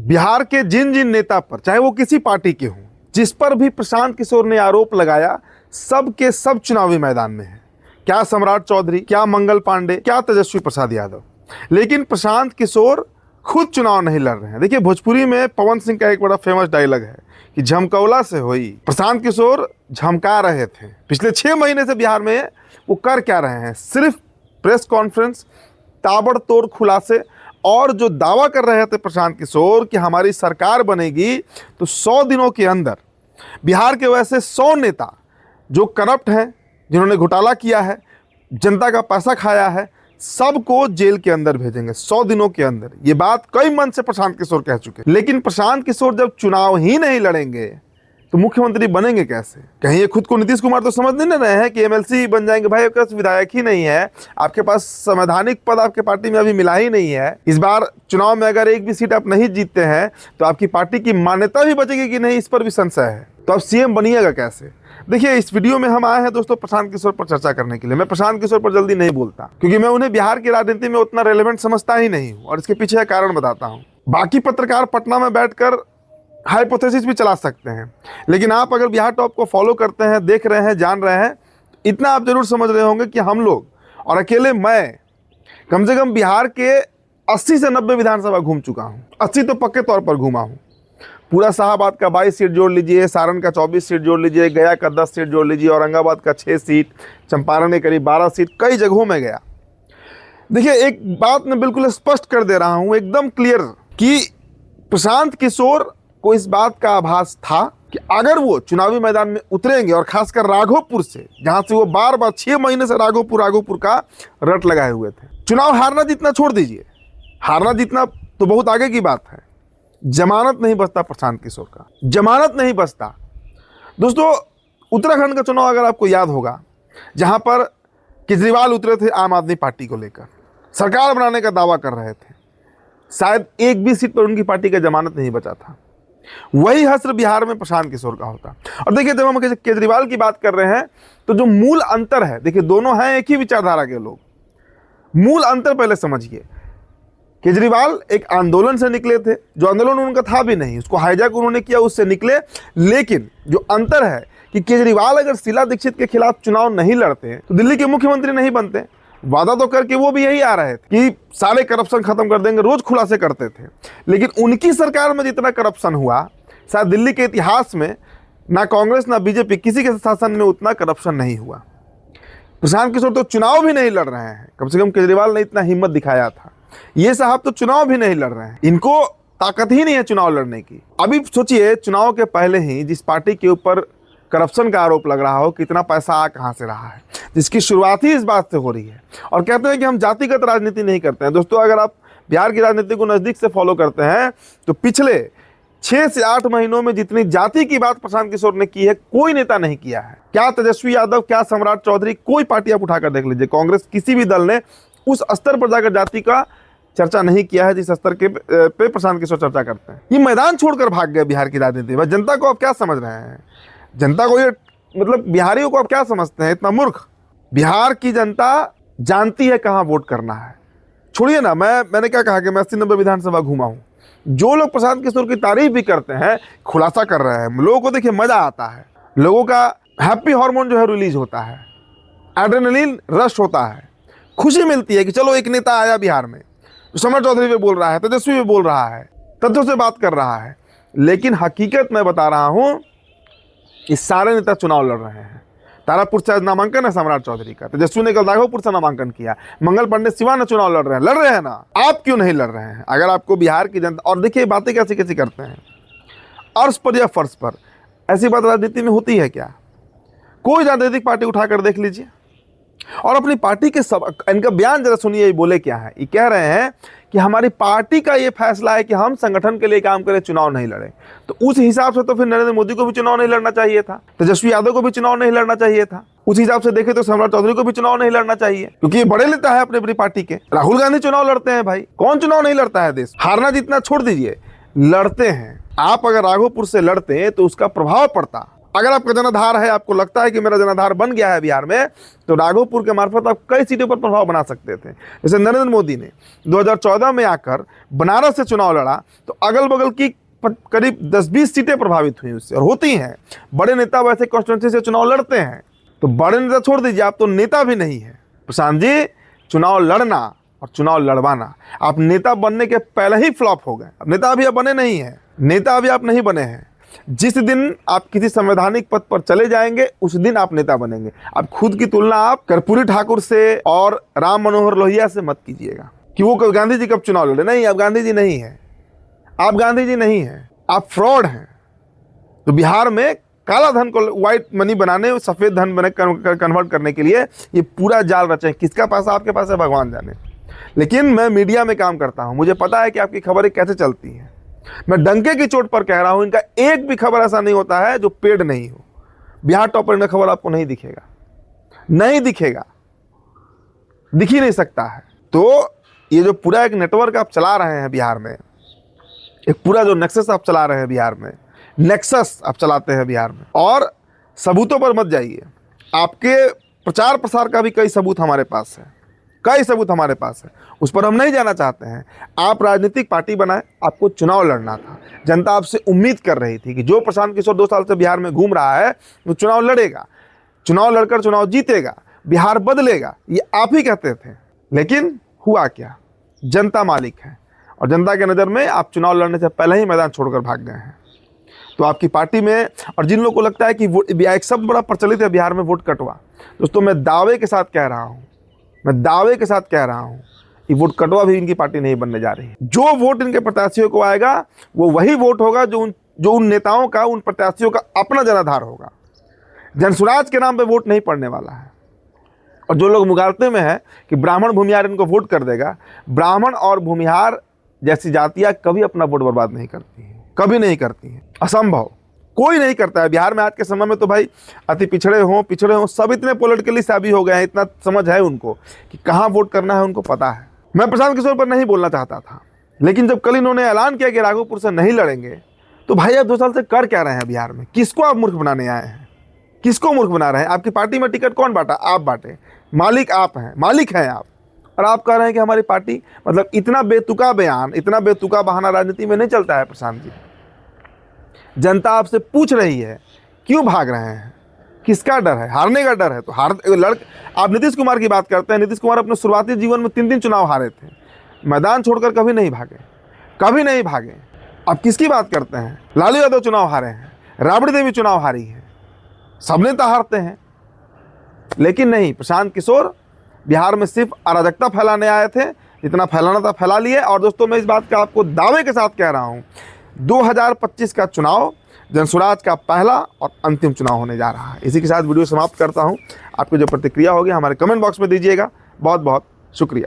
बिहार के जिन जिन नेता पर, चाहे वो किसी पार्टी के हों, जिस पर भी प्रशांत किशोर ने आरोप लगाया, सब के सब चुनावी मैदान में है। क्या सम्राट चौधरी, क्या मंगल पांडे, क्या तेजस्वी प्रसाद यादव। लेकिन प्रशांत किशोर खुद चुनाव नहीं लड़ रहे हैं। देखिए, भोजपुरी में पवन सिंह का एक बड़ा फेमस डायलॉग है कि झमकौला से होई। प्रशांत किशोर झमका रहे थे। पिछले 6 महीने से बिहार में वो कर क्या रहे हैं? सिर्फ प्रेस कॉन्फ्रेंस, ताबड़तोड़ खुलासे, और जो दावा कर रहे थे प्रशांत किशोर कि हमारी सरकार बनेगी तो 100 दिनों के अंदर बिहार के वैसे 100 नेता जो करप्ट हैं, जिन्होंने घोटाला किया है, जनता का पैसा खाया है, सबको जेल के अंदर भेजेंगे 100 दिनों के अंदर। ये बात कई मन से प्रशांत किशोर कह चुके हैं। लेकिन प्रशांत किशोर जब चुनाव ही नहीं लड़ेंगे तो मुख्यमंत्री बनेंगे कैसे? कहीं ये खुद को नीतीश कुमार तो समझ नहीं रहे हैं कि एमएलसी बन जाएंगे? भाई, आपके पास विधायक ही नहीं है, आपके पास संवैधानिक पद आपके पार्टी में अभी मिला ही नहीं है। इस बार चुनाव में अगर एक भी सीट आप नहीं जीतते हैं तो आपकी पार्टी की मान्यता भी बचेगी कि नहीं, इस पर भी संशय है। तो आप सीएम बनिएगा कैसे? देखिए, इस वीडियो में हम आए हैं दोस्तों प्रशांत किशोर पर चर्चा करने के लिए। मैं प्रशांत किशोर पर जल्दी नहीं बोलता क्योंकि मैं उन्हें बिहार की राजनीति में उतना रेलेवेंट समझता ही नहीं हूँ, और इसके पीछे कारण बताता हूँ। बाकी पत्रकार पटना में बैठकर हाइपोथेसिस भी चला सकते हैं, लेकिन आप अगर बिहार टॉप को फॉलो करते हैं, देख रहे हैं, जान रहे हैं, इतना आप जरूर समझ रहे होंगे कि हम लोग, और अकेले मैं, कम से कम बिहार के 80 से 90 विधानसभा घूम चुका हूँ। 80 तो पक्के तौर पर घूमा हूँ। पूरा शाहाबाद का 22 सीट जोड़ लीजिए, सारण का 24 सीट जोड़ लीजिए, गया का 10 सीट जोड़ लीजिए, औरंगाबाद का 6 सीट, चंपारण में करीब 12 सीट, कई जगहों में गया। देखिए, एक बात मैं बिल्कुल स्पष्ट कर दे रहा हूँ, एकदम क्लियर, कि प्रशांत किशोर को इस बात का आभास था कि अगर वो चुनावी मैदान में उतरेंगे, और खासकर राघोपुर से, जहां से वो बार बार 6 महीने से राघोपुर का रट लगाए हुए थे। चुनाव हारना जीतना छोड़ दीजिए, हारना जीतना तो बहुत आगे की बात है, जमानत नहीं बचता प्रशांत किशोर का, जमानत नहीं बचता। दोस्तों, उत्तराखंड का चुनाव अगर आपको याद होगा, जहां पर केजरीवाल उतरे थे आम आदमी पार्टी को लेकर, सरकार बनाने का दावा कर रहे थे, शायद एक भी सीट पर उनकी पार्टी का जमानत नहीं बचा था। वही हश्र बिहार में प्रशांत किशोर का होता। और देखिए, जब हम केजरीवाल की बात कर रहे हैं तो जो मूल अंतर है, देखिए दोनों हैं एक ही विचारधारा के लोग। मूल अंतर पहले समझिए। केजरीवाल एक आंदोलन से निकले थे, जो आंदोलन उनका था भी नहीं, उसको हाईजैक उन्होंने किया, उससे निकले। लेकिन जो अंतर है कि केजरीवाल अगर शीला दीक्षित के खिलाफ चुनाव नहीं लड़ते तो दिल्ली के मुख्यमंत्री नहीं बनते। वादा तो करके वो भी यही आ रहे थे कि सारे करप्शन खत्म कर देंगे, रोज खुलासे करते थे। लेकिन उनकी सरकार में जितना करप्शन हुआ, शायद दिल्ली के इतिहास में ना कांग्रेस ना बीजेपी किसी के शासन में उतना करप्शन नहीं हुआ। प्रशांत किशोर तो चुनाव भी नहीं लड़ रहे हैं, कम से कम केजरीवाल ने इतना हिम्मत दिखाया था। ये साहब तो चुनाव भी नहीं लड़ रहे हैं, इनको ताकत ही नहीं है चुनाव लड़ने की। अभी सोचिए, चुनाव के पहले ही जिस पार्टी के ऊपर करप्शन का आरोप लग रहा हो, कितना पैसा आ कहां से रहा है, जिसकी शुरुआत ही इस बात से हो रही है। और कहते हैं कि हम जातिगत राजनीति नहीं करते हैं। दोस्तों, अगर आप बिहार की राजनीति को नजदीक से फॉलो करते हैं तो पिछले 6 से 8 महीनों में जितनी जाति की बात प्रशांत किशोर ने की है, कोई नेता नहीं किया है। क्या तेजस्वी यादव, क्या सम्राट चौधरी, कोई पार्टी आप उठाकर देख लीजिए, कांग्रेस किसी भी दल ने उस स्तर पर जाकर जाति का चर्चा नहीं किया है जिस स्तर के पे प्रशांत किशोर चर्चा करते हैं। ये मैदान छोड़कर भाग गए बिहार की राजनीति में। जनता को आप क्या समझ रहे हैं? जनता को, ये मतलब बिहारियों को आप क्या समझते हैं? इतना मूर्ख। बिहार की जनता जानती है कहां वोट करना है। छोड़िए ना, मैंने क्या कहा कि मैं 80-90 विधानसभा घूमा हूं। जो लोग प्रशांत किशोर की तारीफ भी करते हैं, खुलासा कर रहे हैं, लोगों को देखिए मजा आता है, लोगों का हैप्पी हार्मोन जो है रिलीज होता है, एड्रेनलिन रश होता है, खुशी मिलती है कि चलो एक नेता आया बिहार में, सम्राट चौधरी पे बोल रहा है, तेजस्वी पे बोल रहा है, तथ्यों से बात कर रहा है। लेकिन हकीकत मैं बता रहा हूं, इस सारे नेता चुनाव लड़ रहे हैं। तारापुर से नामांकन है सम्राट चौधरी का, तेजस्वी ने कल राघोपुर से नामांकन किया, मंगल पांडे सिवान चुनाव लड़ रहे हैं ना। आप क्यों नहीं लड़ रहे हैं? अगर आपको बिहार की जनता, और देखिए बातें कैसी कैसी करते हैं, अर्श पर या फर्श पर, ऐसी बात राजनीति में होती है क्या? कोई राजनीतिक पार्टी उठाकर देख लीजिए। और अपनी पार्टी के सब, इनका बयान जरा सुनिए, ये बोले क्या है। ये कह रहे हैं कि हमारी पार्टी का ये फैसला है कि हम संगठन के लिए काम करें, चुनाव नहीं लड़े। तो उस हिसाब से तो फिर नरेंद्र मोदी को भी चुनाव नहीं लड़ना चाहिए था, तेजस्वी यादव को भी चुनाव नहीं लड़ना चाहिए था। उस हिसाब से देखे तो सम्राट चौधरी को भी चुनाव नहीं लड़ना चाहिए, क्योंकि ये बड़े नेता है अपनी पार्टी के। राहुल गांधी चुनाव लड़ते हैं भाई, कौन चुनाव नहीं लड़ता है? देश हारना जीतना छोड़ दीजिए, लड़ते हैं। आप अगर राघोपुर से लड़ते तो उसका प्रभाव पड़ता। अगर आपका जनाधार है, आपको लगता है कि मेरा जनाधार बन गया है बिहार में, तो राघोपुर के मार्फत आप कई सीटों पर प्रभाव बना सकते थे। जैसे नरेंद्र मोदी ने 2014 में आकर बनारस से चुनाव लड़ा, तो अगल बगल की करीब 10-20 सीटें प्रभावित हुई उससे, और होती हैं। बड़े नेता वैसे कॉन्स्टिट्यूंसी से चुनाव लड़ते हैं, तो बड़े नेता छोड़ दीजिए, आप तो नेता भी नहीं है प्रशांत जी। चुनाव लड़ना और चुनाव लड़वाना, आप नेता बनने के पहले ही फ्लॉप हो गए। अब नेता अभी आप बने नहीं हैं, नेता अभी आप नहीं बने हैं। जिस दिन आप किसी संवैधानिक पद पर चले जाएंगे, उस दिन आप नेता बनेंगे। आप खुद की तुलना आप कर्पूरी ठाकुर से और राम मनोहर लोहिया से मत कीजिएगा कि वो गांधी जी कब चुनाव लड़े। नहीं, आप गांधी जी नहीं है, आप गांधी जी नहीं हैं, आप फ्रॉड हैं। तो बिहार में काला धन को व्हाइट मनी बनाने, सफेद धन बने कन्वर्ट करने के लिए ये पूरा जाल रचे। किसका पैसा आपके पास है भगवान जाने। लेकिन मैं मीडिया में काम करता हूं, मुझे पता है कि आपकी खबरें कैसे चलती हैं। मैं डंके की चोट पर कह रहा हूं, इनका एक भी खबर ऐसा नहीं होता है जो पेड नहीं हो। बिहार टॉपर का खबर आपको नहीं दिखेगा, नहीं दिखेगा, दिख ही नहीं सकता है। तो ये जो पूरा एक नेटवर्क आप चला रहे हैं बिहार में, एक पूरा जो नेक्सस आप चला रहे हैं बिहार में, नेक्सस आप चलाते हैं बिहार में, और सबूतों पर मत जाइए। आपके प्रचार प्रसार का भी कई सबूत हमारे पास है, कई सबूत हमारे पास है, उस पर हम नहीं जाना चाहते हैं। आप राजनीतिक पार्टी बनाए, आपको चुनाव लड़ना था। जनता आपसे उम्मीद कर रही थी कि जो प्रशांत किशोर 2 साल से बिहार में घूम रहा है वो चुनाव लड़ेगा, चुनाव लड़कर चुनाव जीतेगा, बिहार बदलेगा, ये आप ही कहते थे। लेकिन हुआ क्या? जनता मालिक है, और जनता के नज़र में आप चुनाव लड़ने से पहले ही मैदान छोड़कर भाग गए हैं। तो आपकी पार्टी में, और जिन लोगों को लगता है कि वोट, एक शब्द बड़ा प्रचलित है बिहार में, वोट कटवा। दोस्तों, मैं दावे के साथ कह रहा हूँ, मैं दावे के साथ कह रहा हूँ कि वोट कटवा भी इनकी पार्टी नहीं बनने जा रही है। जो वोट इनके प्रत्याशियों को आएगा वो वही वोट होगा जो उन नेताओं का, उन प्रत्याशियों का अपना जनाधार होगा। जनसुराज के नाम पे वोट नहीं पड़ने वाला है। और जो लोग मुगालते में है कि ब्राह्मण भूमिहार इनको वोट कर देगा, ब्राह्मण और भूमिहार जैसी जातियाँ कभी अपना वोट बर्बाद नहीं करती हैं, कभी नहीं करती हैं, असंभव, कोई नहीं करता है। बिहार में आज के समय में तो भाई अति पिछड़े हों सब इतने पॉलिटिकली साबी हो गए हैं, इतना समझ है उनको कि कहाँ वोट करना है, उनको पता है। मैं प्रशांत किशोर पर नहीं बोलना चाहता था, लेकिन जब कल इन्होंने ऐलान किया कि राघोपुर से नहीं लड़ेंगे, तो भाई आप 2 साल से कर क्या रहे हैं बिहार में? किसको आप मूर्ख बनाने आए हैं? किसको मूर्ख बना रहे हैं? आपकी पार्टी में टिकट कौन बांटा? आप बांटे, मालिक आप हैं, मालिक हैं आप। और आप कह रहे हैं कि हमारी पार्टी, मतलब इतना बेतुका बयान, इतना बेतुका बहाना राजनीति में नहीं चलता है प्रशांत जी। जनता आपसे पूछ रही है क्यों भाग रहे हैं, किसका डर है? हारने का डर है। तो आप नीतीश कुमार की बात करते हैं। नीतीश कुमार अपने शुरुआती जीवन में 3 चुनाव हारे थे, मैदान छोड़कर कभी नहीं भागे, कभी नहीं भागे। अब किसकी बात करते हैं? लालू यादव चुनाव हारे हैं, राबड़ी देवी चुनाव हारी है, सब नेता हारते हैं। लेकिन नहीं, प्रशांत किशोर बिहार में सिर्फ अराजकता फैलाने आए थे, जितना फैलाना था फैला लिए। और दोस्तों, मैं इस बात का आपको दावे के साथ कह रहा हूँ, 2025 का चुनाव जनसुराज का पहला और अंतिम चुनाव होने जा रहा है। इसी के साथ वीडियो समाप्त करता हूं। आपकी जो प्रतिक्रिया होगी हमारे कमेंट बॉक्स में दीजिएगा। बहुत बहुत शुक्रिया।